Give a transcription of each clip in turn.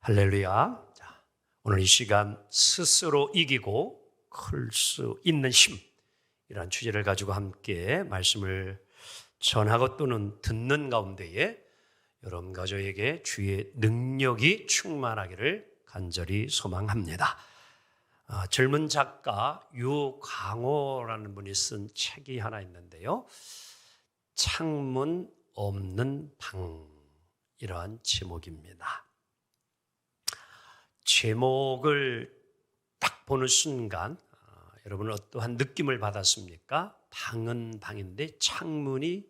할렐루야. 자, 오늘 이 시간 스스로 이기고 클 수 있는 힘, 이란 주제를 가지고 함께 말씀을 전하고 또는 듣는 가운데에 여러분 가족에게 주의 능력이 충만하기를 간절히 소망합니다. 젊은 작가 유광호라는 분이 쓴 책이 하나 있는데요. 창문 없는 방, 이러한 제목입니다. 제목을 딱 보는 순간 여러분은 어떠한 느낌을 받았습니까? 방은 방인데 창문이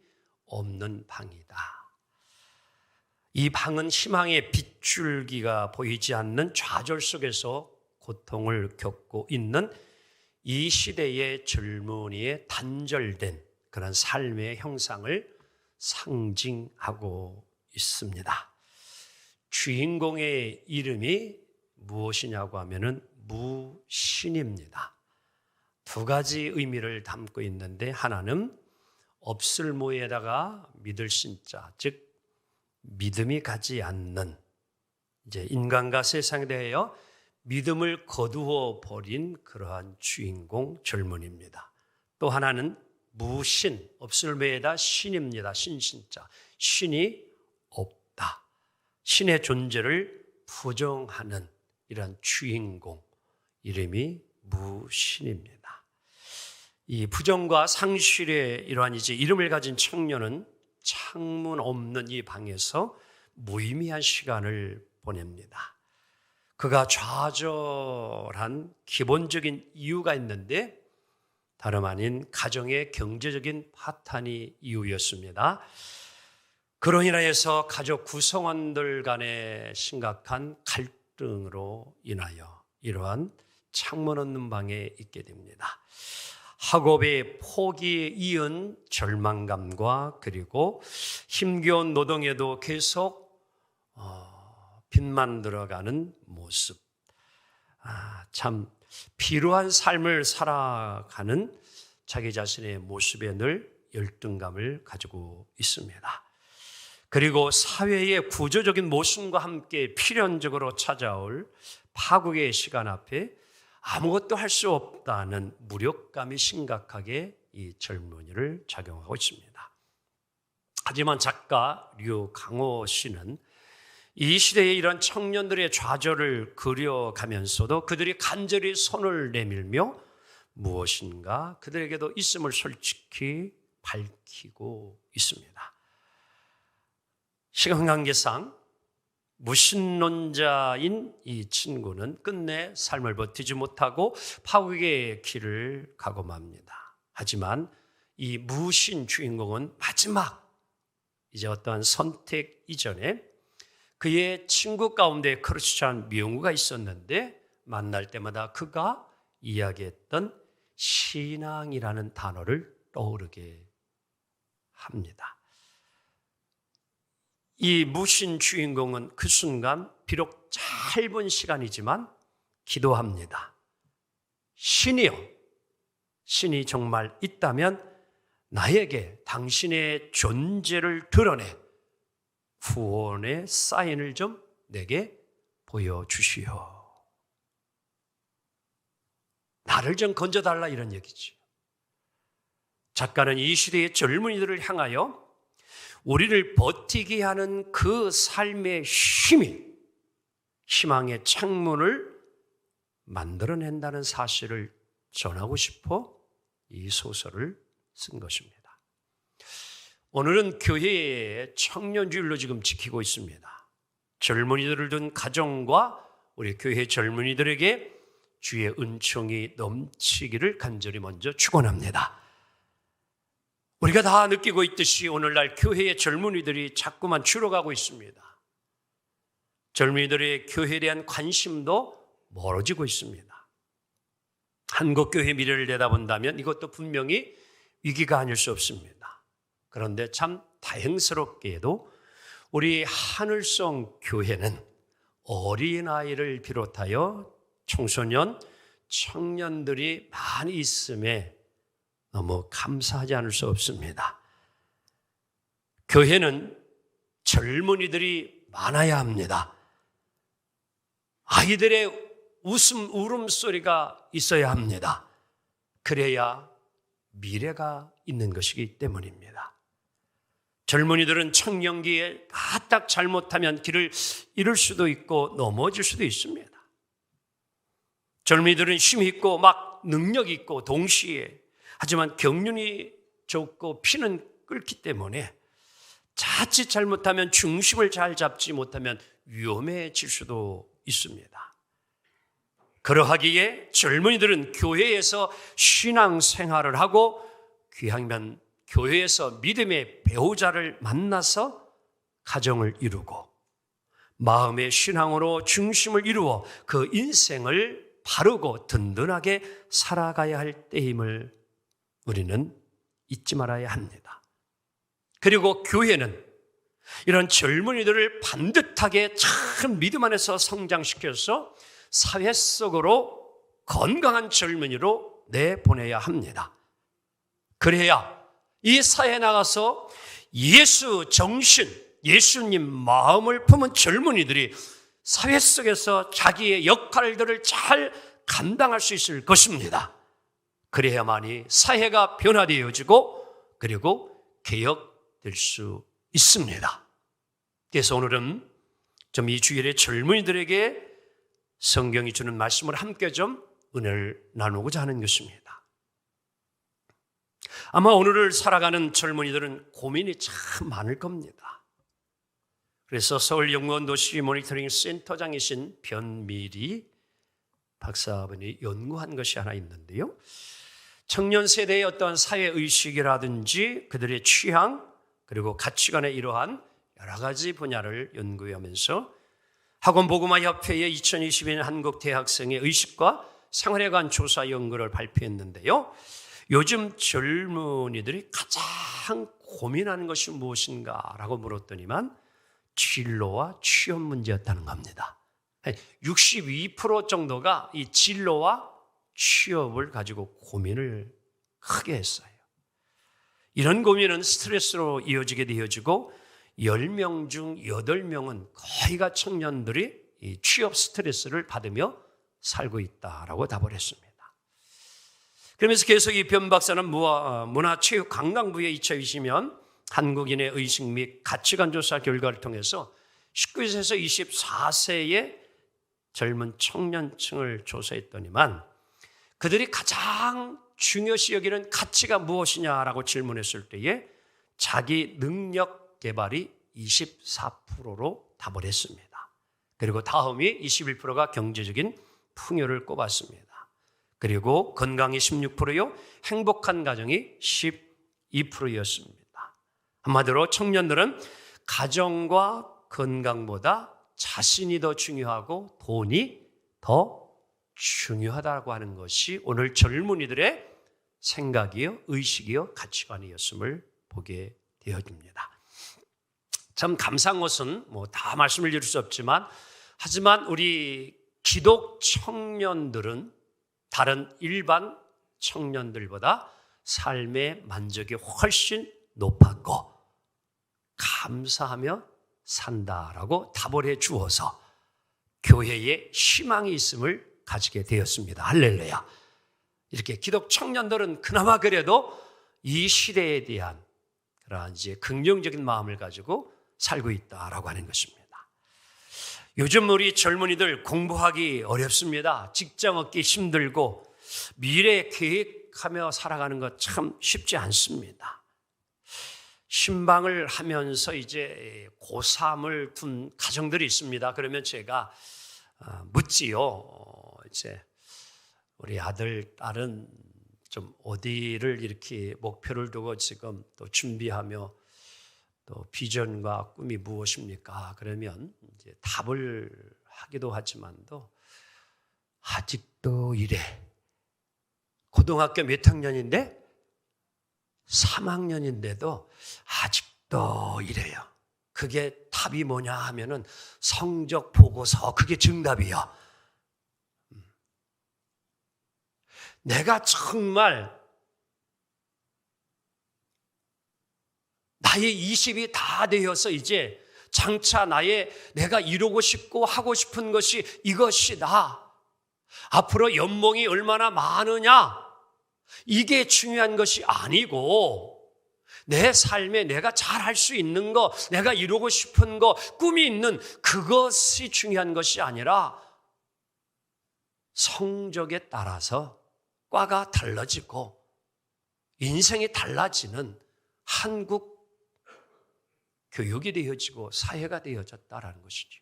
없는 방이다. 이 방은 희망의 빗줄기가 보이지 않는 좌절 속에서 고통을 겪고 있는 이 시대의 젊은이의 단절된 그런 삶의 형상을 상징하고 있습니다. 주인공의 이름이 무엇이냐고 하면은 무신입니다. 두 가지 의미를 담고 있는데, 하나는 없을 무에다가 믿을 신자, 즉 믿음이 가지 않는, 이제 인간과 세상에 대하여 믿음을 거두어 버린 그러한 주인공 젊은입니다. 또 하나는 무신, 없을 무에다 신입니다. 신신자, 신이 없다. 신의 존재를 부정하는 이런 주인공, 이름이 무신입니다. 이 부정과 상실의 이러한 이제 이름을 가진 청년은 창문 없는 이 방에서 무의미한 시간을 보냅니다. 그가 좌절한 기본적인 이유가 있는데 다름 아닌 가정의 경제적인 파탄이 이유였습니다. 그로 인하여서 가족 구성원들 간의 심각한 갈등으로 인하여 이러한 창문 없는 방에 있게 됩니다. 학업의 포기에 이은 절망감과 그리고 힘겨운 노동에도 계속 빚만 들어가는 모습, 참 피로한 삶을 살아가는 자기 자신의 모습에 늘 열등감을 가지고 있습니다. 그리고 사회의 구조적인 모순과 함께 필연적으로 찾아올 파국의 시간 앞에 아무것도 할 수 없다는 무력감이 심각하게 이 젊은이를 작용하고 있습니다. 하지만 작가 류광호 씨는 이 시대의 이런 청년들의 좌절을 그려가면서도 그들이 간절히 손을 내밀며 무엇인가 그들에게도 있음을 솔직히 밝히고 있습니다. 시간 관계상 무신론자인 이 친구는 끝내 삶을 버티지 못하고 파국의 길을 가고 맙니다. 하지만 이 무신 주인공은 마지막 이제 어떠한 선택 이전에 그의 친구 가운데 크리스찬 명우가 있었는데 만날 때마다 그가 이야기했던 신앙이라는 단어를 떠오르게 합니다. 이 무신 주인공은 그 순간 비록 짧은 시간이지만 기도합니다. 신이여, 신이 정말 있다면 나에게 당신의 존재를 드러내 구원의 사인을 좀 내게 보여주시오. 나를 좀 건져달라, 이런 얘기죠. 작가는 이 시대의 젊은이들을 향하여 우리를 버티게 하는 그 삶의 힘이 희망의 창문을 만들어낸다는 사실을 전하고 싶어 이 소설을 쓴 것입니다. 오늘은 교회의 청년주일로 지금 지키고 있습니다. 젊은이들을 둔 가정과 우리 교회 젊은이들에게 주의 은총이 넘치기를 간절히 먼저 축원합니다. 우리가 다 느끼고 있듯이 오늘날 교회의 젊은이들이 자꾸만 줄어가고 있습니다. 젊은이들의 교회에 대한 관심도 멀어지고 있습니다. 한국교회 미래를 내다본다면 이것도 분명히 위기가 아닐 수 없습니다. 그런데 참 다행스럽게도 우리 하늘성 교회는 어린아이를 비롯하여 청소년, 청년들이 많이 있음에 너무 감사하지 않을 수 없습니다. 교회는 젊은이들이 많아야 합니다. 아이들의 울음소리가 있어야 합니다. 그래야 미래가 있는 것이기 때문입니다. 젊은이들은 청년기에 딱 잘못하면 길을 잃을 수도 있고 넘어질 수도 있습니다. 젊은이들은 힘이 있고 막 능력이 있고 동시에, 하지만 경륜이 좁고 피는 끓기 때문에 자칫 잘못하면 중심을 잘 잡지 못하면 위험해질 수도 있습니다. 그러하기에 젊은이들은 교회에서 신앙생활을 하고 귀하면 교회에서 믿음의 배우자를 만나서 가정을 이루고 마음의 신앙으로 중심을 이루어 그 인생을 바르고 든든하게 살아가야 할 때임을 우리는 잊지 말아야 합니다. 그리고 교회는 이런 젊은이들을 반듯하게 참 믿음 안에서 성장시켜서 사회 속으로 건강한 젊은이로 내보내야 합니다. 그래야 이 사회에 나가서 예수 정신, 예수님 마음을 품은 젊은이들이 사회 속에서 자기의 역할들을 잘 감당할 수 있을 것입니다. 그래야만이 사회가 변화되어지고 그리고 개혁될 수 있습니다. 그래서 오늘은 좀 이 주일에 젊은이들에게 성경이 주는 말씀을 함께 좀 은혜를 나누고자 하는 것입니다. 아마 오늘을 살아가는 젊은이들은 고민이 참 많을 겁니다. 그래서 서울연구원도시 모니터링 센터장이신 변미리 박사분이 연구한 것이 하나 있는데요. 청년 세대의 어떤 사회의식이라든지 그들의 취향 그리고 가치관의 이러한 여러 가지 분야를 연구하면서 학원보그마협회의 2022년 한국 대학생의 의식과 생활에 관한 조사 연구를 발표했는데요. 요즘 젊은이들이 가장 고민하는 것이 무엇인가라고 물었더니만 진로와 취업 문제였다는 겁니다. 62% 정도가 이 진로와 취업을 가지고 고민을 크게 했어요. 이런 고민은 스트레스로 이어지게 되어지고 10명 중 8명은 거의가 청년들이 이 취업 스트레스를 받으며 살고 있다라고 답을 했습니다. 그러면서 계속 이 변 박사는 문화체육관광부에 2020년 한국인의 의식 및 가치관 조사 결과를 통해서 19세에서 24세의 젊은 청년층을 조사했더니만 그들이 가장 중요시 여기는 가치가 무엇이냐라고 질문했을 때에 자기 능력 개발이 24%로 답을 했습니다. 그리고 다음이 21%가 경제적인 풍요를 꼽았습니다. 그리고 건강이 16%요, 행복한 가정이 12%였습니다. 한마디로 청년들은 가정과 건강보다 자신이 더 중요하고 돈이 더 중요하다고 하는 것이 오늘 젊은이들의 생각이요, 의식이요, 가치관이었음을 보게 되어집니다. 참 감사한 것은 다 말씀을 드릴 수 없지만 하지만 우리 기독 청년들은 다른 일반 청년들보다 삶의 만족이 훨씬 높았고 감사하며 산다라고 답을 해 주어서 교회에 희망이 있음을 가지게 되었습니다. 할렐루야. 이렇게 기독 청년들은 그나마 그래도 이 시대에 대한 그러한 이제 긍정적인 마음을 가지고 살고 있다라고 하는 것입니다. 요즘 우리 젊은이들 공부하기 어렵습니다. 직장 얻기 힘들고 미래 계획하며 살아가는 것 참 쉽지 않습니다. 신방을 하면서 이제 고3을 둔 가정들이 있습니다. 그러면 제가 묻지요. 이제 우리 아들, 딸은 좀 어디를 이렇게 목표를 두고 지금 또 준비하며 또 비전과 꿈이 무엇입니까? 그러면 이제 답을 하기도 하지만도 아직도 이래. 고등학교 몇 학년인데? 3학년인데도 아직도 이래요. 그게 답이 뭐냐 하면은 성적 보고서, 그게 정답이요. 내가 정말 나의 20이 다 되어서 이제 장차 내가 이루고 싶고 하고 싶은 것이 이것이다. 앞으로 연봉이 얼마나 많으냐? 이게 중요한 것이 아니고 내 삶에 내가 잘할 수 있는 거, 내가 이루고 싶은 거, 꿈이 있는 그것이 중요한 것이 아니라 성적에 따라서 과가 달라지고 인생이 달라지는 한국 교육이 되어지고 사회가 되어졌다라는 것이죠.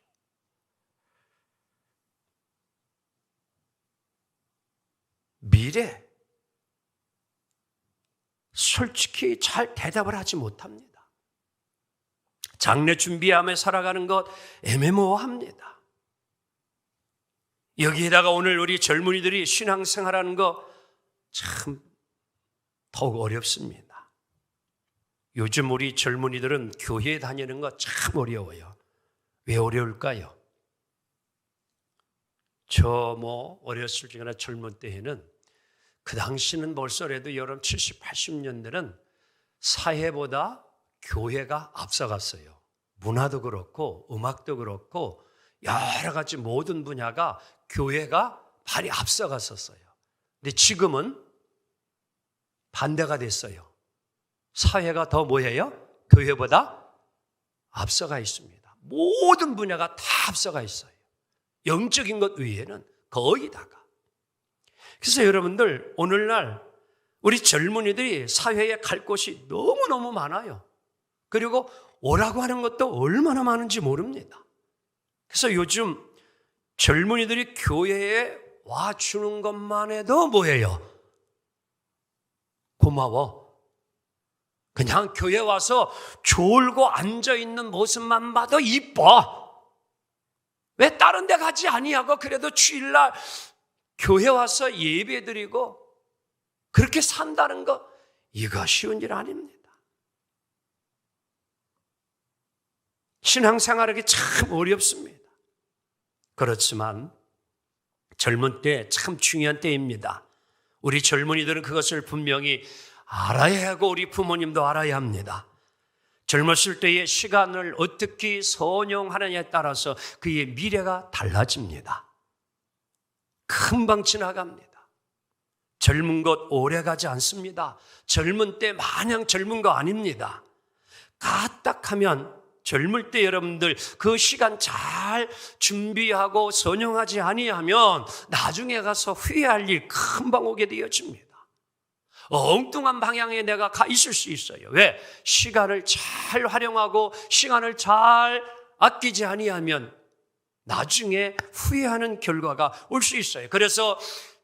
미래, 솔직히 잘 대답을 하지 못합니다. 장래 준비하며 살아가는 것 애매모호합니다. 여기에다가 오늘 우리 젊은이들이 신앙생활하는 거 참 더욱 어렵습니다. 요즘 우리 젊은이들은 교회에 다니는 거 참 어려워요. 왜 어려울까요? 저 어렸을 적이나 젊은 때에는 그 당시는 벌써라도 여름 70, 80년대는 사회보다 교회가 앞서갔어요. 문화도 그렇고 음악도 그렇고 여러 가지 모든 분야가 교회가 많이 앞서갔었어요. 근데 지금은 반대가 됐어요. 사회가 더 뭐예요? 교회보다 앞서가 있습니다. 모든 분야가 다 앞서가 있어요. 영적인 것 외에는 거의 다가. 그래서 여러분들 오늘날 우리 젊은이들이 사회에 갈 곳이 너무너무 많아요. 그리고 오라고 하는 것도 얼마나 많은지 모릅니다. 그래서 요즘 젊은이들이 교회에 와주는 것만 해도 뭐예요? 고마워. 그냥 교회 와서 졸고 앉아있는 모습만 봐도 이뻐. 왜 다른 데 가지 아니하고 그래도 주일날 교회 와서 예배드리고 그렇게 산다는 거, 이거 쉬운 일 아닙니다. 신앙생활하기 참 어렵습니다. 그렇지만 젊은 때 참 중요한 때입니다. 우리 젊은이들은 그것을 분명히 알아야 하고 우리 부모님도 알아야 합니다. 젊었을 때의 시간을 어떻게 선용하느냐에 따라서 그의 미래가 달라집니다. 금방 지나갑니다. 젊은 것 오래 가지 않습니다. 젊은 때 마냥 젊은 거 아닙니다. 까딱하면 젊을 때 여러분들 그 시간 잘 준비하고 선용하지 아니하면 나중에 가서 후회할 일 금방 오게 되어집니다. 엉뚱한 방향에 내가 가 있을 수 있어요. 왜? 시간을 잘 활용하고 시간을 잘 아끼지 아니하면 나중에 후회하는 결과가 올 수 있어요. 그래서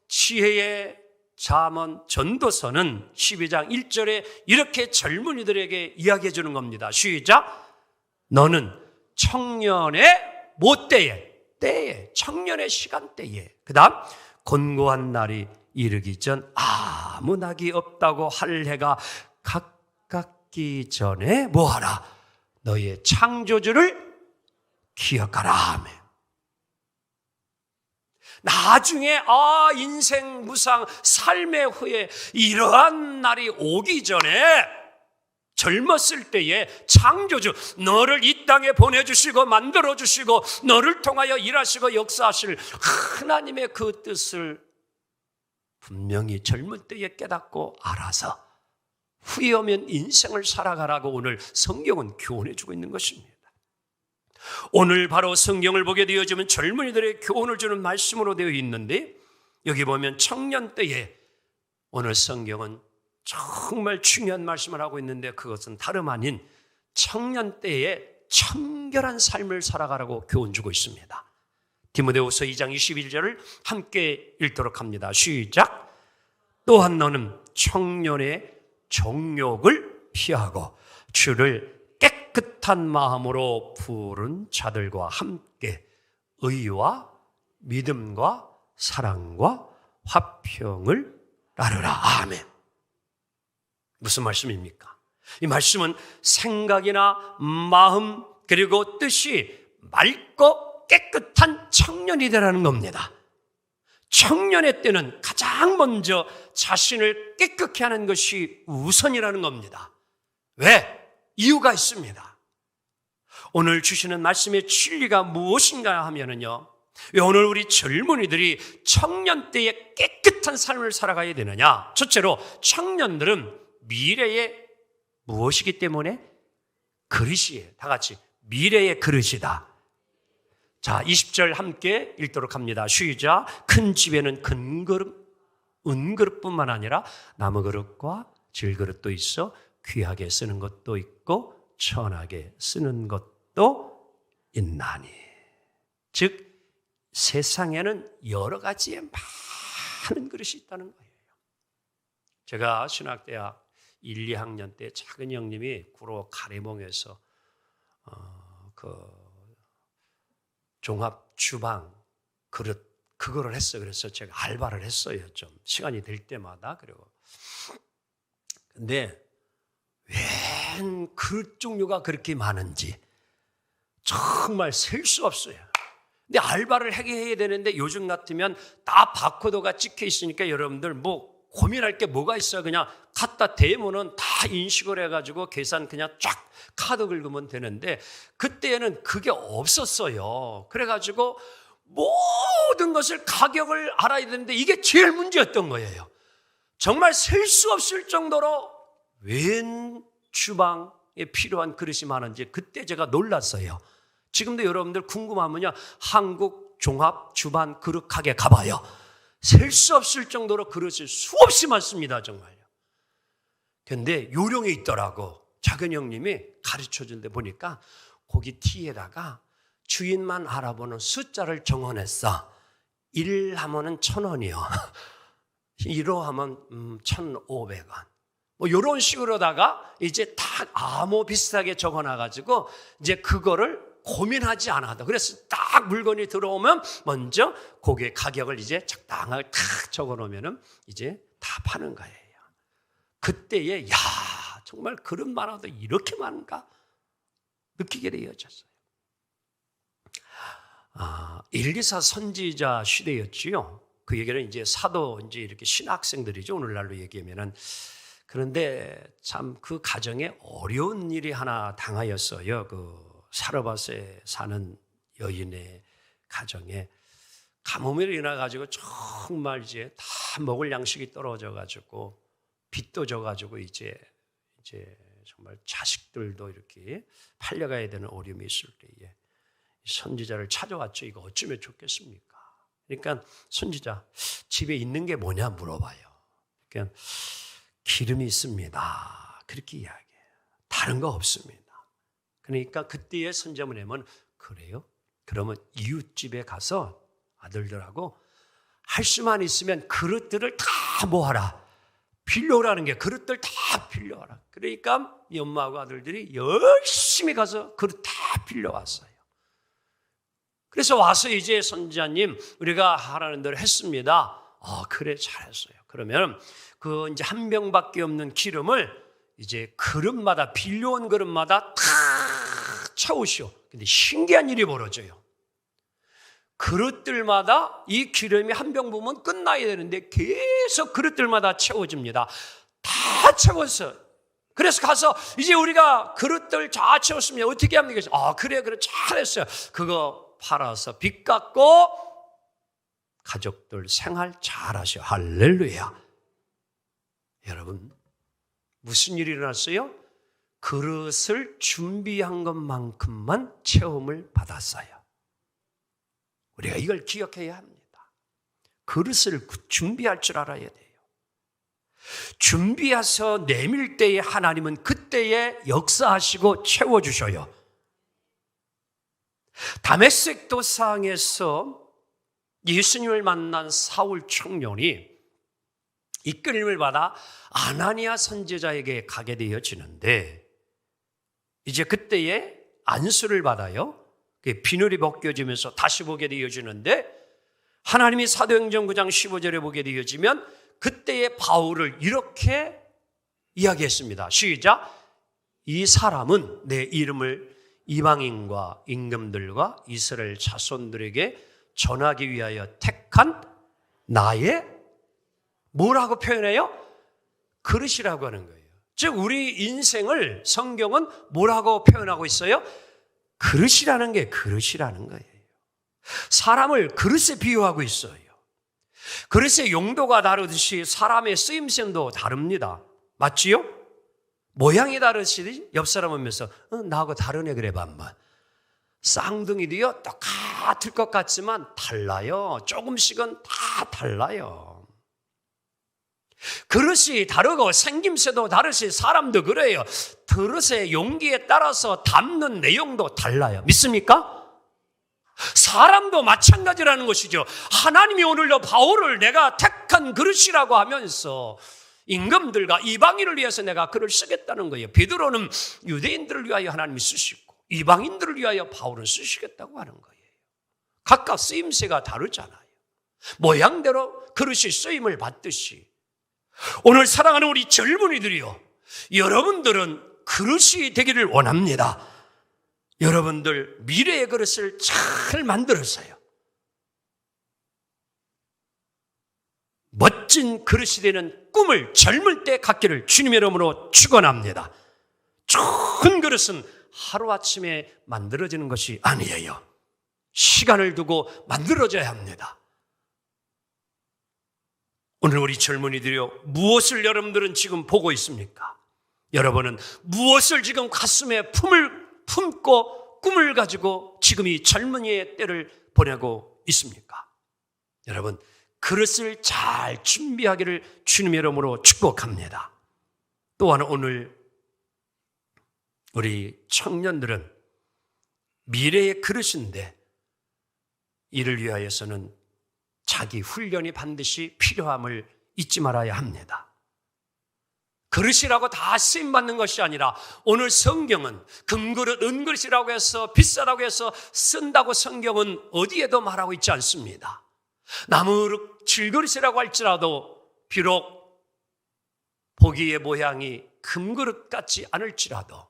지혜의 잠언 전도서는 12장 1절에 이렇게 젊은이들에게 이야기해 주는 겁니다. 시작! 너는 청년의 때에, 청년의 시간대에, 그 다음 곤고한 날이 이르기 전 아무 낙이 없다고 할 해가 가깝기 전에 뭐하라? 너의 창조주를 기억하라. 아멘. 나중에 인생 무상 삶의 후에 이러한 날이 오기 전에 젊었을 때에 창조주, 너를 이 땅에 보내주시고 만들어주시고 너를 통하여 일하시고 역사하실 하나님의 그 뜻을 분명히 젊은 때에 깨닫고 알아서 후회 오면 인생을 살아가라고 오늘 성경은 교훈해 주고 있는 것입니다. 오늘 바로 성경을 보게 되어지면 젊은이들의 교훈을 주는 말씀으로 되어 있는데 여기 보면 청년 때에 오늘 성경은 정말 중요한 말씀을 하고 있는데 그것은 다름 아닌 청년 때에 청결한 삶을 살아가라고 교훈 주고 있습니다. 디모데후서 2장 21절을 함께 읽도록 합니다. 시작! 또한 너는 청년의 정욕을 피하고 주를 깨끗한 마음으로 부른 자들과 함께 의와 믿음과 사랑과 화평을 나누라. 아멘. 무슨 말씀입니까? 이 말씀은 생각이나 마음 그리고 뜻이 맑고 깨끗한 청년이 되라는 겁니다. 청년의 때는 가장 먼저 자신을 깨끗게 하는 것이 우선이라는 겁니다. 왜? 이유가 있습니다. 오늘 주시는 말씀의 진리가 무엇인가 하면은요, 왜 오늘 우리 젊은이들이 청년 때에 깨끗한 삶을 살아가야 되느냐? 첫째로 청년들은 미래의 무엇이기 때문에? 그릇이에요. 다 같이 미래의 그릇이다. 자, 20절 함께 읽도록 합니다. 시작. 큰 집에는 큰 그릇, 은그릇뿐만 아니라 나무 그릇과 질그릇도 있어 귀하게 쓰는 것도 있고 천하게 쓰는 것도 있나니. 즉 세상에는 여러 가지의 많은 그릇이 있다는 거예요. 제가 신학대학 1, 2학년 때 작은 형님이 구로 가래몽에서 종합 주방 그릇 그거를 했어요. 그래서 제가 알바를 했어요. 좀 시간이 될 때마다. 그리고 근데 웬 그릇 종류가 그렇게 많은지 정말 셀 수 없어요. 근데 알바를 해야 되는데 요즘 같으면 다 바코드가 찍혀 있으니까 여러분들 뭐 고민할 게 뭐가 있어요. 그냥 갖다 대면은 다 인식을 해가지고 계산 그냥 쫙 카드 긁으면 되는데 그때는 그게 없었어요. 그래가지고 모든 것을 가격을 알아야 되는데 이게 제일 문제였던 거예요. 정말 셀 수 없을 정도로 웬 주방에 필요한 그릇이 많은지 그때 제가 놀랐어요. 지금도 여러분들 궁금하면요, 한국 종합 주방 그릇 가게 가봐요. 셀 수 없을 정도로 그릇이 수없이 많습니다. 정말요. 그런데 요령이 있더라고. 작은 형님이 가르쳐 준 데 보니까 고기 티에다가 주인만 알아보는 숫자를 정원했어. 1 하면은 1,000원이요. 2로 하면 1,500원. 뭐 이런 식으로다가 이제 딱 암호 비슷하게 적어놔가지고 이제 그거를 고민하지 않아도. 그래서 딱 물건이 들어오면 먼저 고기의 가격을 이제 적당하게 탁 적어놓으면은 이제 다 파는 거예요. 그때에 야 정말 그릇 많아도 이렇게 많은가 느끼게 되어졌어요. 1, 2, 4 선지자 시대였지요. 그 얘기는 이제 사도 이제 이렇게 신학생들이죠. 오늘날로 얘기하면은. 그런데 참 그 가정에 어려운 일이 하나 당하였어요. 그 사르밧에 사는 여인의 가정에 가뭄으로 인해 가지고 정말 이제 다 먹을 양식이 떨어져 가지고 빚도 져 가지고 이제 정말 자식들도 이렇게 팔려가야 되는 어려움이 있을 때에 선지자를 찾아왔죠. 이거 어쩌면 좋겠습니까? 그러니까 선지자 집에 있는 게 뭐냐 물어봐요. 그러니까 기름이 있습니다. 그렇게 이야기해요. 다른 거 없습니다. 그러니까 그때의 선자문에는 그래요? 그러면 이웃집에 가서 아들들하고 할 수만 있으면 그릇들을 다 모아라. 빌려오라는 게 그릇들 다 빌려와라. 그러니까 이 엄마하고 아들들이 열심히 가서 그릇 다 빌려왔어요. 그래서 와서 이제 선지자님 우리가 하라는 대로 했습니다. 그래 잘했어요. 그러면 그 이제 한 병밖에 없는 기름을 이제 그릇마다 빌려온 그릇마다 다 채우시오. 근데 신기한 일이 벌어져요. 그릇들마다 이 기름이 한 병 부으면 끝나야 되는데 계속 그릇들마다 채워집니다. 다 채웠어요. 그래서 가서 이제 우리가 그릇들 다 채웠습니다. 어떻게 합니까? 그래 잘했어요. 그거 팔아서 빚 갚고 가족들 생활 잘하셔. 할렐루야. 여러분 무슨 일이 일어났어요? 그릇을 준비한 것만큼만 체험을 받았어요. 우리가 이걸 기억해야 합니다. 그릇을 준비할 줄 알아야 돼요. 준비해서 내밀 때에 하나님은 그때에 역사하시고 채워주셔요. 다메섹 도상에서 예수님을 만난 사울 청년이 이끌림을 받아 아나니아 선지자에게 가게 되어지는데 이제 그때에 안수를 받아요. 비늘이 벗겨지면서 다시 보게 되어지는데 하나님이 사도행전 9장 15절에 보게 되어지면 그때의 바울을 이렇게 이야기했습니다. 시작. 이 사람은 내 이름을 이방인과 임금들과 이스라엘 자손들에게 전하기 위하여 택한 나의 뭐라고 표현해요? 그릇이라고 하는 거예요. 즉 우리 인생을 성경은 뭐라고 표현하고 있어요? 그릇이라는 게 그릇이라는 거예요. 사람을 그릇에 비유하고 있어요. 그릇의 용도가 다르듯이 사람의 쓰임새도 다릅니다. 맞지요? 모양이 다르시지? 옆 사람 오면서 나하고 다르네 그래 반만. 쌍둥이도요 똑같을 것 같지만 달라요. 조금씩은 다 달라요. 그릇이 다르고 생김새도 다르시 사람도 그래요. 그릇의 용기에 따라서 담는 내용도 달라요. 믿습니까? 사람도 마찬가지라는 것이죠. 하나님이 오늘도 바울을 내가 택한 그릇이라고 하면서 임금들과 이방인을 위해서 내가 글을 쓰겠다는 거예요. 베드로는 유대인들을 위하여 하나님이 쓰시고 이방인들을 위하여 바울은 쓰시겠다고 하는 거예요. 각각 쓰임새가 다르잖아요. 모양대로 그릇이 쓰임을 받듯이 오늘 사랑하는 우리 젊은이들이요, 여러분들은 그릇이 되기를 원합니다. 여러분들 미래의 그릇을 잘 만들었어요. 멋진 그릇이 되는 꿈을 젊을 때 갖기를 주님의 이름으로 축원합니다. 좋은 그릇은 하루아침에 만들어지는 것이 아니에요. 시간을 두고 만들어져야 합니다. 오늘 우리 젊은이들이요, 무엇을 여러분들은 지금 보고 있습니까? 여러분은 무엇을 지금 가슴에 품고 꿈을 가지고 지금 이 젊은이의 때를 보내고 있습니까? 여러분, 그릇을 잘 준비하기를 주님의 이름으로 축복합니다. 또한 오늘 우리 청년들은 미래의 그릇인데 이를 위하여서는 자기 훈련이 반드시 필요함을 잊지 말아야 합니다. 그릇이라고 다 쓰임받는 것이 아니라 오늘 성경은 금그릇, 은그릇이라고 해서 비싸다고 해서 쓴다고 성경은 어디에도 말하고 있지 않습니다. 나무 질그릇이라고 할지라도 비록 보기의 모양이 금그릇 같지 않을지라도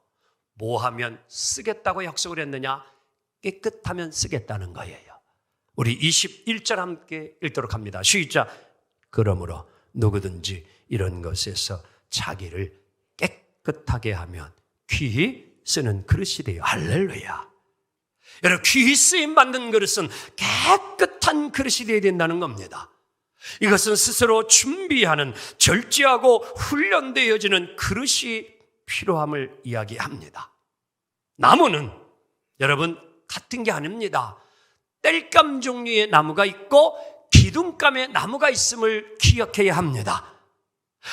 뭐하면 쓰겠다고 약속을 했느냐? 깨끗하면 쓰겠다는 거예요. 우리 21절 함께 읽도록 합니다. 시작. 그러므로 누구든지 이런 것에서 자기를 깨끗하게 하면 귀히 쓰는 그릇이 돼요. 할렐루야. 여러분, 귀히 쓰임 받는 그릇은 깨끗한 그릇이 되어야 된다는 겁니다. 이것은 스스로 준비하는 절제하고 훈련되어지는 그릇이 필요함을 이야기합니다. 나무는 여러분 같은 게 아닙니다. 땔감 종류의 나무가 있고 기둥감의 나무가 있음을 기억해야 합니다.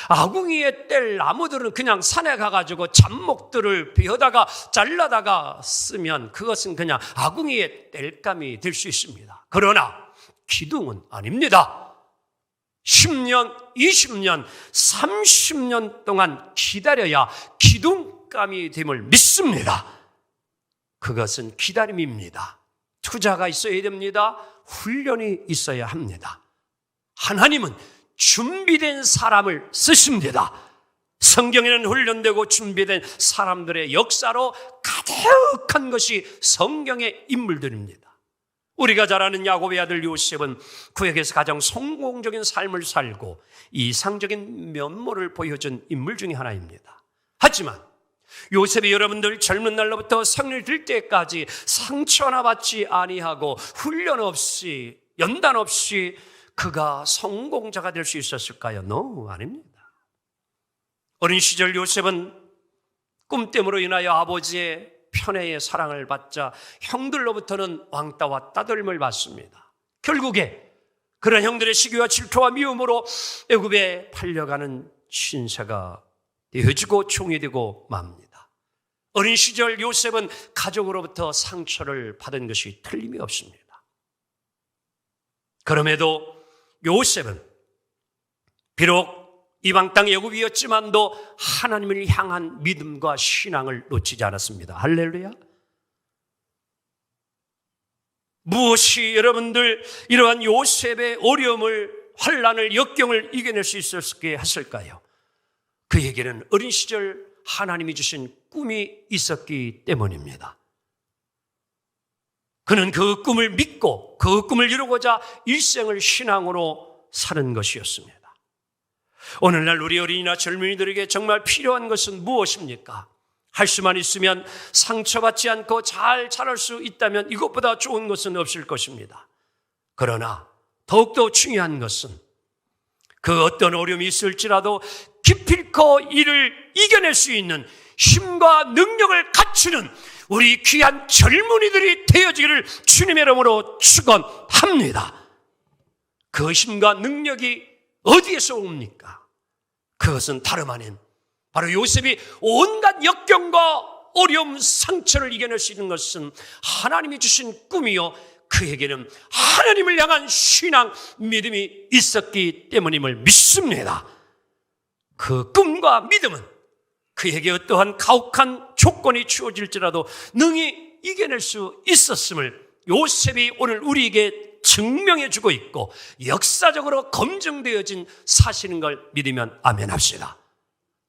아궁이에 뗄 나무들은 그냥 산에 가가지고 잡목들을 베어다가 잘라다가 쓰면 그것은 그냥 아궁이의 땔감이 될 수 있습니다. 그러나 기둥은 아닙니다. 10년, 20년, 30년 동안 기다려야 기둥감이 됨을 믿습니다. 그것은 기다림입니다. 투자가 있어야 됩니다. 훈련이 있어야 합니다. 하나님은 준비된 사람을 쓰십니다. 성경에는 훈련되고 준비된 사람들의 역사로 가득한 것이 성경의 인물들입니다. 우리가 잘 아는 야곱의 아들 요셉은 구약에서 가장 성공적인 삶을 살고 이상적인 면모를 보여준 인물 중에 하나입니다. 하지만 요셉이 여러분들 젊은 날로부터 성령을 들 때까지 상처 하나 받지 아니하고 훈련 없이 연단 없이 그가 성공자가 될 수 있었을까요? No, 아닙니다. 어린 시절 요셉은 꿈 때문에 인하여 아버지의 편애의 사랑을 받자 형들로부터는 왕따와 따돌림을 받습니다. 결국에 그런 형들의 시기와 질투와 미움으로 애굽에 팔려가는 신세가 되어지고 종이 되고 맙니다. 어린 시절 요셉은 가족으로부터 상처를 받은 것이 틀림이 없습니다. 그럼에도 요셉은 비록 이방 땅 애굽이었지만도 하나님을 향한 믿음과 신앙을 놓치지 않았습니다. 할렐루야. 무엇이 여러분들 이러한 요셉의 어려움을, 환난을, 역경을 이겨낼 수 있었게 했을까요? 그에게는 어린 시절 하나님이 주신 꿈이 있었기 때문입니다. 그는 그 꿈을 믿고 그 꿈을 이루고자 일생을 신앙으로 사는 것이었습니다. 오늘날 우리 어린이나 젊은이들에게 정말 필요한 것은 무엇입니까? 할 수만 있으면 상처받지 않고 잘 자랄 수 있다면 이것보다 좋은 것은 없을 것입니다. 그러나 더욱더 중요한 것은 그 어떤 어려움이 있을지라도 기필코 이를 이겨낼 수 있는 힘과 능력을 갖추는 우리 귀한 젊은이들이 되어지기를 주님의 이름으로 축원합니다. 그 힘과 능력이 어디에서 옵니까? 그것은 다름 아닌 바로 요셉이 온갖 역경과 어려움, 상처를 이겨낼 수 있는 것은 하나님이 주신 꿈이요, 그에게는 하나님을 향한 신앙, 믿음이 있었기 때문임을 믿습니다. 그 꿈과 믿음은 그에게 어떠한 가혹한 조건이 주어질지라도 능히 이겨낼 수 있었음을 요셉이 오늘 우리에게 증명해 주고 있고 역사적으로 검증되어진 사실인 걸 믿으면 아멘 합시다.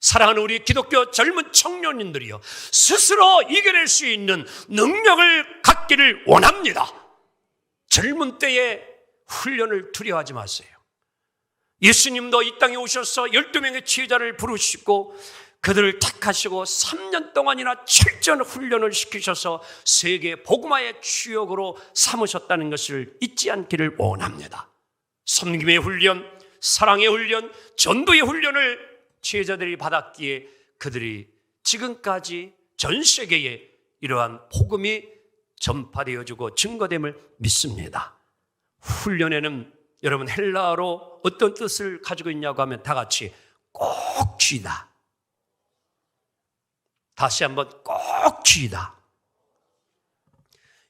사랑하는 우리 기독교 젊은 청년인들이요, 스스로 이겨낼 수 있는 능력을 갖기를 원합니다. 젊은 때에 훈련을 두려워하지 마세요. 예수님도 이 땅에 오셔서 12명의 지휘자를 부르시고 그들을 택하시고 3년 동안이나 철저한 훈련을 시키셔서 세계 복음화의 주역으로 삼으셨다는 것을 잊지 않기를 원합니다. 섬김의 훈련, 사랑의 훈련, 전도의 훈련을 지휘자들이 받았기에 그들이 지금까지 전 세계에 이러한 복음이 전파되어지고 증거됨을 믿습니다. 훈련에는 여러분 헬라어로 어떤 뜻을 가지고 있냐고 하면 다 같이 꼭 쥐다. 다시 한번 꼭 쥐다.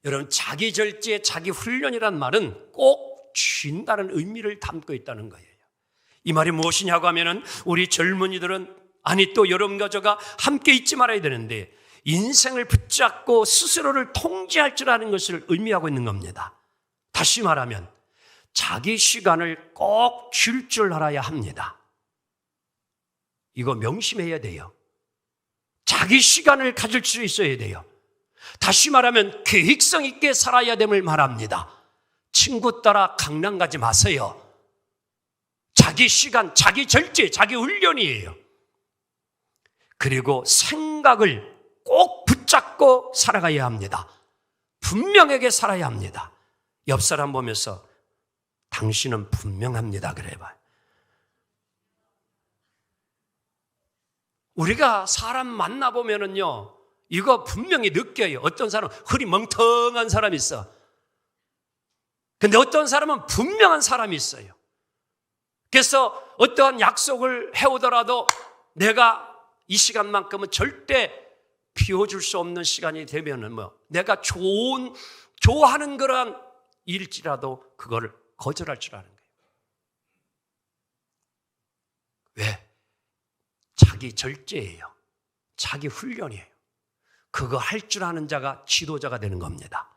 여러분 자기 절제, 자기 훈련이란 말은 꼭 쥔다는 의미를 담고 있다는 거예요. 이 말이 무엇이냐고 하면은 우리 젊은이들은 아니 또 여러분과 저가 함께 잊지 말아야 되는데 인생을 붙잡고 스스로를 통제할 줄 아는 것을 의미하고 있는 겁니다. 다시 말하면 자기 시간을 꼭 줄 줄 알아야 합니다. 이거 명심해야 돼요. 자기 시간을 가질 수 있어야 돼요. 다시 말하면 계획성 있게 살아야 됨을 말합니다. 친구 따라 강남 가지 마세요. 자기 시간, 자기 절제, 자기 훈련이에요. 그리고 생각을 꼭 붙잡고 살아가야 합니다. 분명하게 살아야 합니다. 옆 사람 보면서 당신은 분명합니다 그래봐요. 우리가 사람 만나보면은요, 이거 분명히 느껴요. 어떤 사람은 흐리멍텅한 사람이 있어. 근데 어떤 사람은 분명한 사람이 있어요. 그래서 어떠한 약속을 해오더라도 내가 이 시간만큼은 절대 비워줄 수 없는 시간이 되면은 내가 좋아하는 그런 일일지라도 그거를 거절할 줄 아는 거예요. 왜? 자기 절제예요. 자기 훈련이에요. 그거 할 줄 아는 자가 지도자가 되는 겁니다.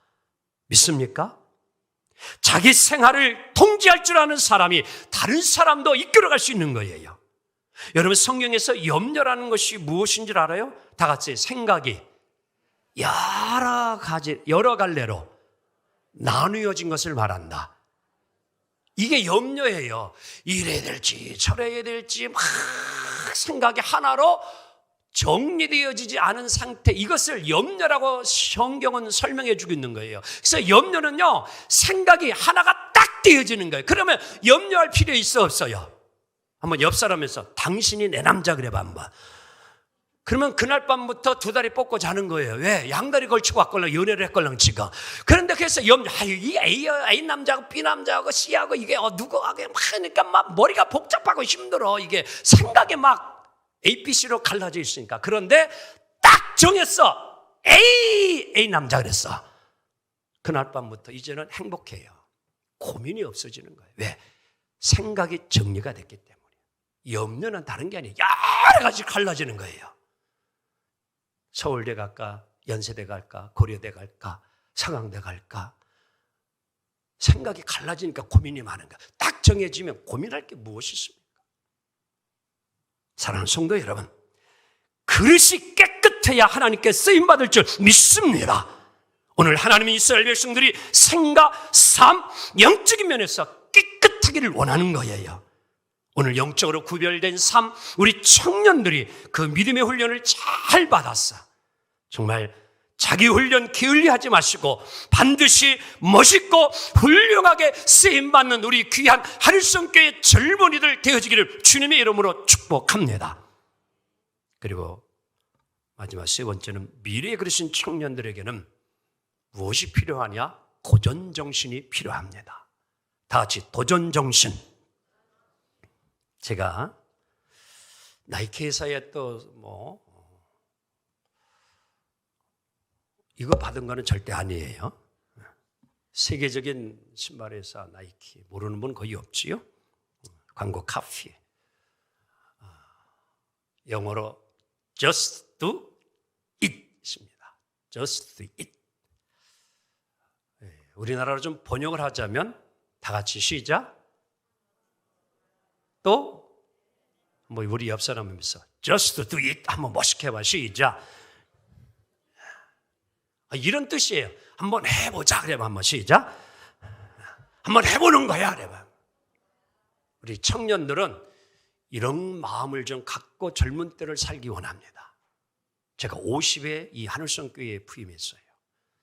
믿습니까? 자기 생활을 통제할 줄 아는 사람이 다른 사람도 이끌어갈 수 있는 거예요. 여러분 성경에서 염려라는 것이 무엇인 줄 알아요? 다 같이 생각이 여러 갈래로 나누어진 것을 말한다. 이게 염려예요. 이래야 될지 저래야 될지 막 생각이 하나로 정리되어지지 않은 상태, 이것을 염려라고 성경은 설명해 주고 있는 거예요. 그래서 염려는요, 생각이 하나가 딱 되어지는 거예요. 그러면 염려할 필요 있어 없어요? 한번 옆 사람에서 당신이 내 남자 그래봐 한번. 그러면 그날 밤부터 두 다리 뻗고 자는 거예요. 왜? 양다리 걸치고 왔걸랑 연애를 했걸랑 지금. 그런데 그래서 이 A 남자하고 B 남자하고 C하고 이게 누구하고 막 하니까 막 머리가 복잡하고 힘들어. 이게 생각이 막 A, B, C로 갈라져 있으니까. 그런데 딱 정했어. A 남자 그랬어. 그날 밤부터 이제는 행복해요. 고민이 없어지는 거예요. 왜? 생각이 정리가 됐기 때문에. 염려는 다른 게 아니에요. 여러 가지 갈라지는 거예요. 서울대 갈까? 연세대 갈까? 고려대 갈까? 상황대 갈까? 생각이 갈라지니까 고민이 많은 거야. 딱 정해지면 고민할 게 무엇이 있습니까? 사랑하는 성도 여러분, 그릇이 깨끗해야 하나님께 쓰임받을 줄 믿습니다. 오늘 하나님이 이스라엘 백성들이 생각, 삶, 영적인 면에서 깨끗하기를 원하는 거예요. 오늘 영적으로 구별된 삶, 우리 청년들이 그 믿음의 훈련을 잘 받았어. 정말 자기 훈련 게을리하지 마시고 반드시 멋있고 훌륭하게 쓰임받는 우리 귀한 하늘성교회 젊은이들 되어지기를 주님의 이름으로 축복합니다. 그리고 마지막 세 번째는 미래에 그러신 청년들에게는 무엇이 필요하냐? 도전정신이 필요합니다. 다 같이 도전정신. 제가 나이키 회사에 이거 받은 거는 절대 아니에요. 세계적인 신발 회사 나이키 모르는 분 거의 없지요. 광고 카피. 영어로 just do it입니다. just do it. 우리나라로 좀 번역을 하자면 다 같이 시작. 또 우리 옆 사람이면서 just do it 한번 멋있게 해봐. 시작. 이런 뜻이에요. 한번 해보자. 그래 봐. 한번 시작. 한번 해보는 거야. 그래 봐. 우리 청년들은 이런 마음을 좀 갖고 젊은 때를 살기 원합니다. 제가 50에 이 하늘성교회에 부임했어요.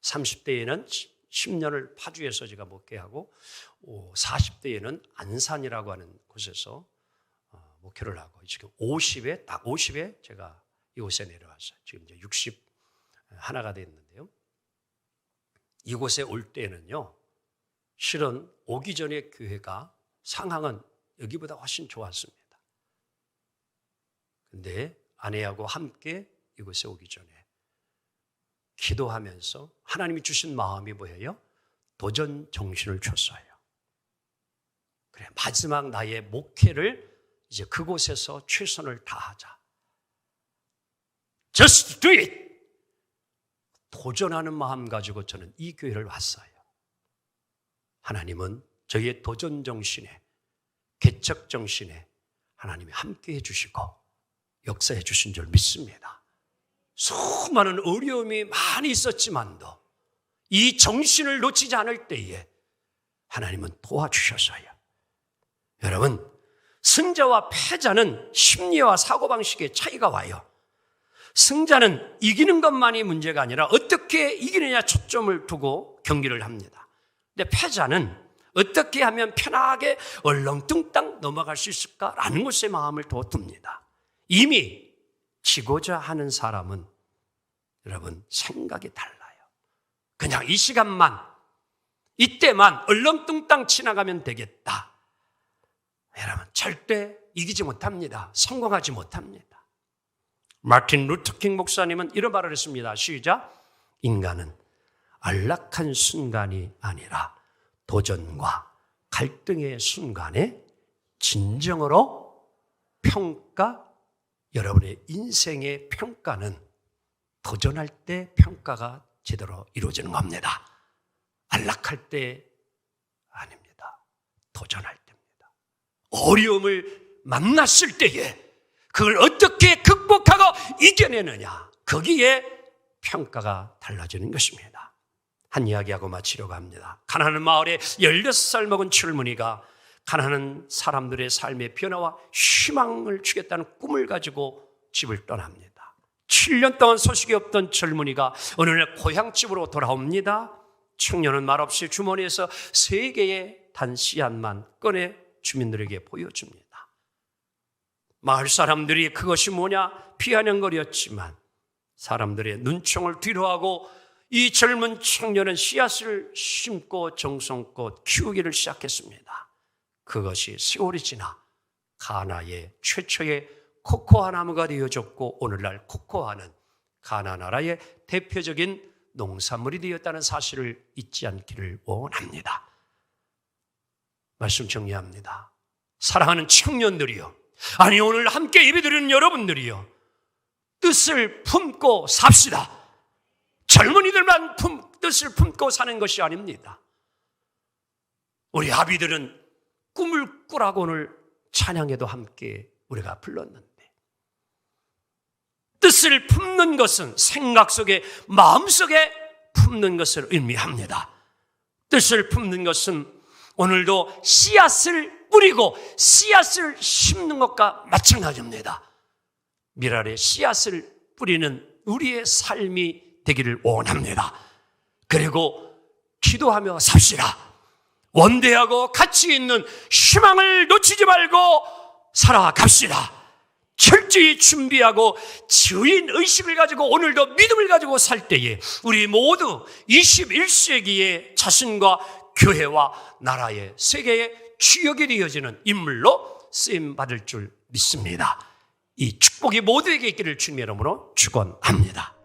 30대에는 10년을 파주에서 제가 목회하고 40대에는 안산이라고 하는 곳에서 목회를 하고 지금 50에 딱 50에 제가 이곳에 내려왔어요. 지금 이제 60 하나가 됐는데요. 이곳에 올 때는요, 실은 오기 전에 교회가 상황은 여기보다 훨씬 좋았습니다. 근데 아내하고 함께 이곳에 오기 전에 기도하면서 하나님이 주신 마음이 뭐예요? 도전 정신을 줬어요. 그래, 마지막 나의 목회를 이제 그곳에서 최선을 다하자. Just do it! 도전하는 마음 가지고 저는 이 교회를 왔어요. 하나님은 저희의 도전 정신에, 개척 정신에 하나님이 함께 해주시고 역사해 주신 줄 믿습니다. 수많은 어려움이 많이 있었지만도 이 정신을 놓치지 않을 때에 하나님은 도와주셨어요. 여러분, 승자와 패자는 심리와 사고방식의 차이가 와요. 승자는 이기는 것만이 문제가 아니라 어떻게 이기느냐 초점을 두고 경기를 합니다. 근데 패자는 어떻게 하면 편하게 얼렁뚱땅 넘어갈 수 있을까라는 것에 마음을 둡니다. 이미 지고자 하는 사람은 여러분 생각이 달라요. 그냥 이 시간만, 이때만 얼렁뚱땅 지나가면 되겠다. 여러분 절대 이기지 못합니다. 성공하지 못합니다. 마틴 루터킹 목사님은 이런 말을 했습니다. 시작. 인간은 안락한 순간이 아니라 도전과 갈등의 순간에 진정으로 여러분의 인생의 평가는 도전할 때 평가가 제대로 이루어지는 겁니다. 안락할 때 아닙니다. 도전할 때입니다. 어려움을 만났을 때에 그걸 어떻게 극복하고 이겨내느냐, 거기에 평가가 달라지는 것입니다. 한 이야기하고 마치려고 합니다. 가나안 마을에 16살 먹은 젊은이가 가나안 사람들의 삶의 변화와 희망을 주겠다는 꿈을 가지고 집을 떠납니다. 7년 동안 소식이 없던 젊은이가 어느 날 고향집으로 돌아옵니다. 청년은 말없이 주머니에서 3개의 단 씨앗만 꺼내 주민들에게 보여줍니다. 마을 사람들이 그것이 뭐냐 비아냥거렸지만 사람들의 눈총을 뒤로하고 이 젊은 청년은 씨앗을 심고 정성껏 키우기를 시작했습니다. 그것이 세월이 지나 가나의 최초의 코코아 나무가 되어졌고 오늘날 코코아는 가나 나라의 대표적인 농산물이 되었다는 사실을 잊지 않기를 원합니다. 말씀 정리합니다. 사랑하는 청년들이요, 아니 오늘 함께 예배드리는 여러분들이요, 뜻을 품고 삽시다. 젊은이들만 뜻을 품고 사는 것이 아닙니다. 우리 아비들은 꿈을 꾸라고 오늘 찬양에도 함께 우리가 불렀는데, 뜻을 품는 것은 생각 속에, 마음 속에 품는 것을 의미합니다. 뜻을 품는 것은 오늘도 씨앗을 뿌리고 씨앗을 심는 것과 마찬가지입니다. 밀알에 씨앗을 뿌리는 우리의 삶이 되기를 원합니다. 그리고 기도하며 삽시다. 원대하고 가치 있는 희망을 놓치지 말고 살아갑시다. 철저히 준비하고 주인 의식을 가지고 오늘도 믿음을 가지고 살 때에 우리 모두 21세기의 자신과 교회와 나라의 세계의 주역이 되어지는 인물로 쓰임받을 줄 믿습니다. 이 축복이 모두에게 있기를 주님의 이름으로 축원합니다.